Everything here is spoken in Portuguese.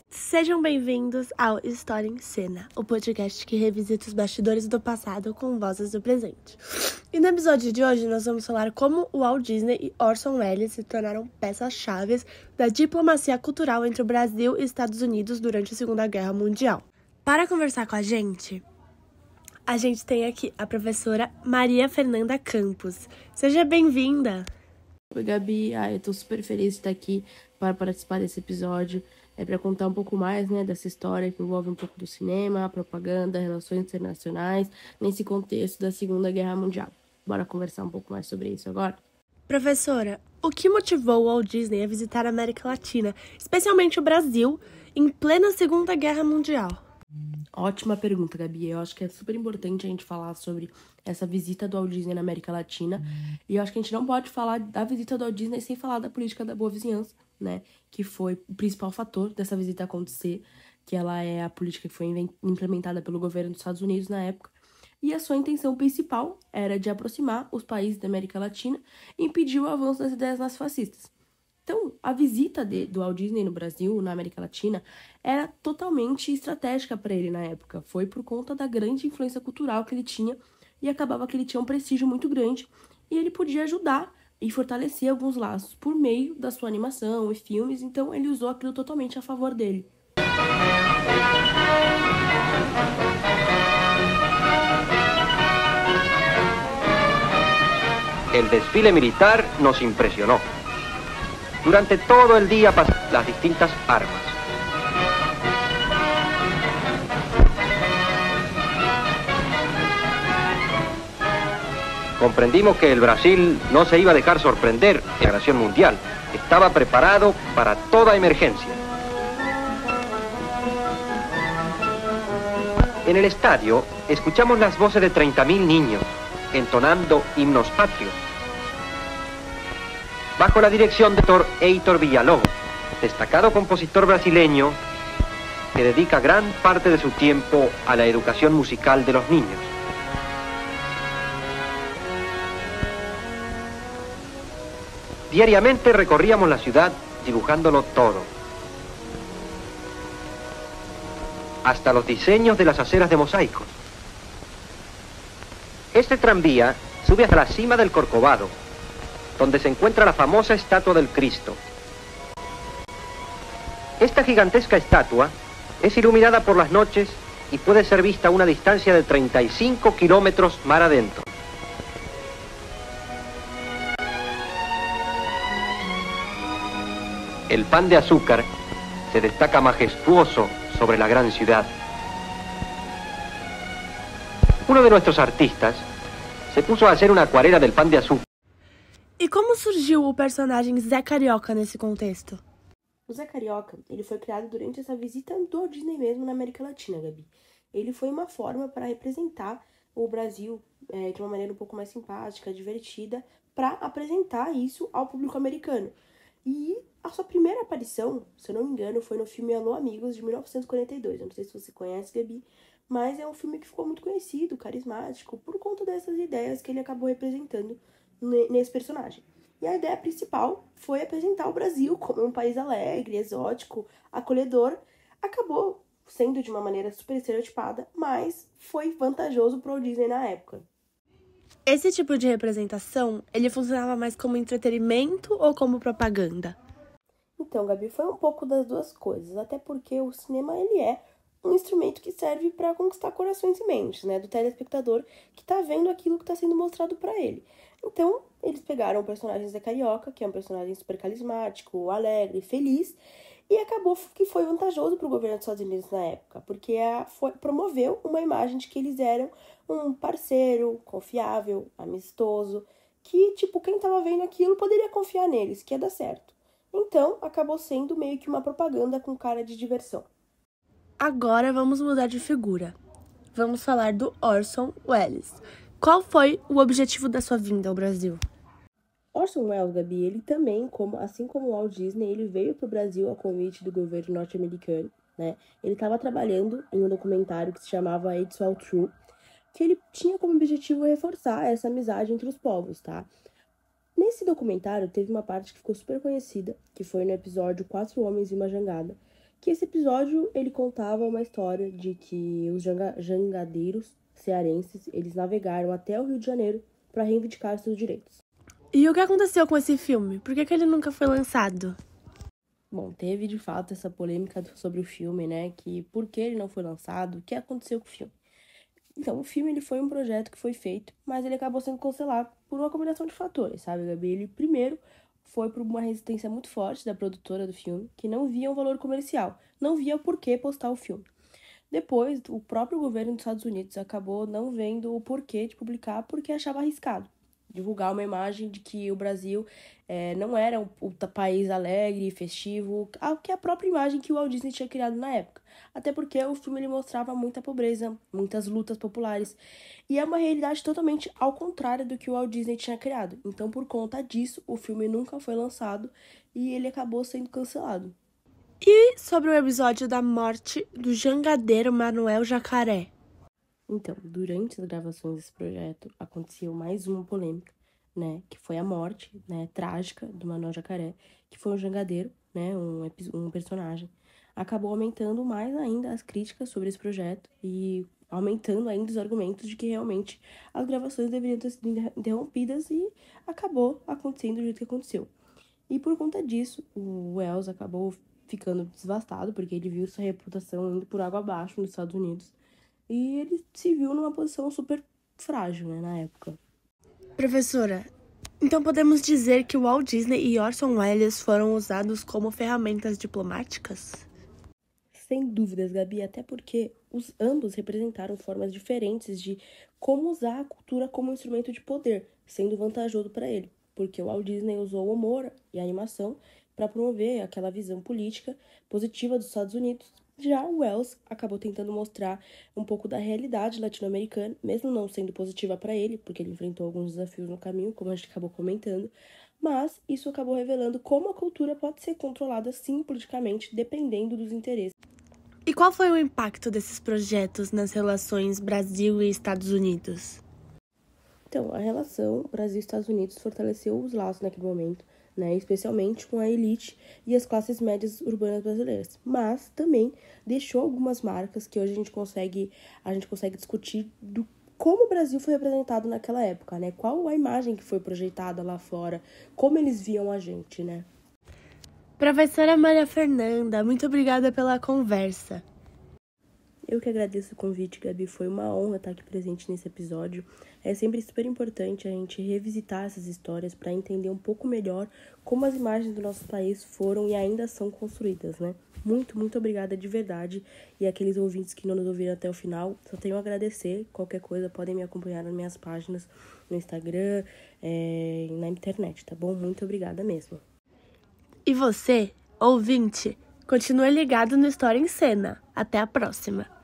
Sejam bem-vindos ao História em Cena, o podcast que revisita os bastidores do passado com vozes do presente. E no episódio de hoje nós vamos falar como o Walt Disney e Orson Welles se tornaram peças-chave da diplomacia cultural entre o Brasil e Estados Unidos durante a Segunda Guerra Mundial. Para conversar com a gente tem aqui a professora Maria Fernanda Campos. Seja bem-vinda! Oi, Gabi. Eu tô super feliz de estar aqui para participar desse episódio. Para contar um pouco mais, dessa história que envolve um pouco do cinema, propaganda, relações internacionais, nesse contexto da Segunda Guerra Mundial. Bora conversar um pouco mais sobre isso agora? Professora, o que motivou o Walt Disney a visitar a América Latina, especialmente o Brasil, em plena Segunda Guerra Mundial? Ótima pergunta, Gabi. Eu acho que é super importante a gente falar sobre essa visita do Walt Disney na América Latina. E eu acho que a gente não pode falar da visita do Walt Disney sem falar da política da boa vizinhança, que foi o principal fator dessa visita acontecer, que ela é a política que foi implementada pelo governo dos Estados Unidos na época. E a sua intenção principal era de aproximar os países da América Latina e impedir o avanço das ideias nazifascistas. Então, a visita do Walt Disney no Brasil, na América Latina, era totalmente estratégica para ele na época. Foi por conta da grande influência cultural que ele tinha e acabava que ele tinha um prestígio muito grande e ele podia ajudar e fortalecer alguns laços por meio da sua animação e filmes. Então, ele usou aquilo totalmente a favor dele. El desfile militar nos impresionó. Durante todo el día pasaron las distintas armas. Comprendimos que el Brasil no se iba a dejar sorprender en la nación mundial. Estaba preparado para toda emergencia. En el estadio escuchamos las voces de 30.000 niños entonando himnos patrios, bajo la dirección de Heitor Villa-Lobos, destacado compositor brasileño que dedica gran parte de su tiempo a la educación musical de los niños. Diariamente recorríamos la ciudad dibujándolo todo, hasta los diseños de las aceras de mosaicos. Este tranvía sube hasta la cima del Corcovado, donde se encuentra la famosa estatua del Cristo. Esta gigantesca estatua es iluminada por las noches y puede ser vista a una distancia de 35 kilómetros mar adentro. El pan de azúcar se destaca majestuoso sobre la gran ciudad. Uno de nuestros artistas se puso a hacer una acuarela del pan de azúcar. E como surgiu o personagem Zé Carioca nesse contexto? O Zé Carioca, ele foi criado durante essa visita do Walt Disney mesmo na América Latina, Gabi. Ele foi uma forma para representar o Brasil de uma maneira um pouco mais simpática, divertida, para apresentar isso ao público americano. E a sua primeira aparição, se eu não me engano, foi no filme Alô Amigos, de 1942. Eu não sei se você conhece, Gabi, mas é um filme que ficou muito conhecido, carismático, por conta dessas ideias que ele acabou representando nesse personagem. E a ideia principal foi apresentar o Brasil como um país alegre, exótico, acolhedor. Acabou sendo de uma maneira super estereotipada, mas foi vantajoso para o Disney na época. Esse tipo de representação, ele funcionava mais como entretenimento ou como propaganda? Então, Gabi, foi um pouco das duas coisas, até porque o cinema, ele é um instrumento que serve para conquistar corações e mentes, do telespectador que tá vendo aquilo que tá sendo mostrado para ele. Então, eles pegaram o personagem Zé Carioca, que é um personagem super carismático, alegre, feliz, e acabou que foi vantajoso para o governo dos Estados Unidos na época, porque promoveu uma imagem de que eles eram um parceiro confiável, amistoso, que, quem tava vendo aquilo poderia confiar neles, que ia dar certo. Então, acabou sendo meio que uma propaganda com cara de diversão. Agora vamos mudar de figura. Vamos falar do Orson Welles. Qual foi o objetivo da sua vinda ao Brasil? Orson Welles, Gabi, ele também, assim como o Walt Disney, ele veio para o Brasil a convite do governo norte-americano, Ele estava trabalhando em um documentário que se chamava It's All True, que ele tinha como objetivo reforçar essa amizade entre os povos, tá? Nesse documentário teve uma parte que ficou super conhecida, que foi no episódio 4 Homens e uma Jangada, que esse episódio ele contava uma história de que os jangadeiros cearenses, eles navegaram até o Rio de Janeiro para reivindicar seus direitos. E o que aconteceu com esse filme? Por que ele nunca foi lançado? Bom, teve de fato essa polêmica sobre o filme, né? Que por que ele não foi lançado, o que aconteceu com o filme. Então, o filme ele foi um projeto que foi feito, mas ele acabou sendo cancelado por uma combinação de fatores, sabe, Gabi? Ele, primeiro, foi por uma resistência muito forte da produtora do filme, que não via um valor comercial, não via por que postar o filme. Depois, o próprio governo dos Estados Unidos acabou não vendo o porquê de publicar, porque achava arriscado divulgar uma imagem de que o Brasil não era um país alegre, festivo, que é a própria imagem que o Walt Disney tinha criado na época. Até porque o filme ele mostrava muita pobreza, muitas lutas populares, e é uma realidade totalmente ao contrário do que o Walt Disney tinha criado. Então, por conta disso, o filme nunca foi lançado e ele acabou sendo cancelado. E sobre o episódio da morte do jangadeiro Manuel Jacaré? Então, durante as gravações desse projeto, aconteceu mais uma polêmica, né? Que foi a morte, né, trágica do Manuel Jacaré, que foi um jangadeiro, né? Um personagem. Acabou aumentando mais ainda as críticas sobre esse projeto e aumentando ainda os argumentos de que realmente as gravações deveriam ter sido interrompidas e acabou acontecendo do jeito que aconteceu. E por conta disso, o Wells acabou ficando devastado, porque ele viu sua reputação indo por água abaixo nos Estados Unidos. E ele se viu numa posição super frágil, né, na época. Professora, então podemos dizer que o Walt Disney e Orson Welles foram usados como ferramentas diplomáticas? Sem dúvidas, Gabi, até porque ambos representaram formas diferentes de como usar a cultura como instrumento de poder, sendo vantajoso para ele. Porque o Walt Disney usou o humor e a animação para promover aquela visão política positiva dos Estados Unidos. Já o Wells acabou tentando mostrar um pouco da realidade latino-americana, mesmo não sendo positiva para ele, porque ele enfrentou alguns desafios no caminho, como a gente acabou comentando, mas isso acabou revelando como a cultura pode ser controlada, sim, politicamente, dependendo dos interesses. E qual foi o impacto desses projetos nas relações Brasil e Estados Unidos? Então, a relação Brasil-Estados Unidos fortaleceu os laços naquele momento, né, especialmente com a elite e as classes médias urbanas brasileiras, mas também deixou algumas marcas que hoje a gente consegue discutir do como o Brasil foi representado naquela época, né? Qual a imagem que foi projetada lá fora, como eles viam a gente, né? Professora Maria Fernanda, muito obrigada pela conversa. Eu que agradeço o convite, Gabi. Foi uma honra estar aqui presente nesse episódio. É sempre super importante a gente revisitar essas histórias para entender um pouco melhor como as imagens do nosso país foram e ainda são construídas, né? Muito, muito obrigada de verdade. E aqueles ouvintes que não nos ouviram até o final, só tenho a agradecer. Qualquer coisa, podem me acompanhar nas minhas páginas no Instagram, na internet, tá bom? Muito obrigada mesmo. E você, ouvinte, continue ligado no História em Cena. Até a próxima!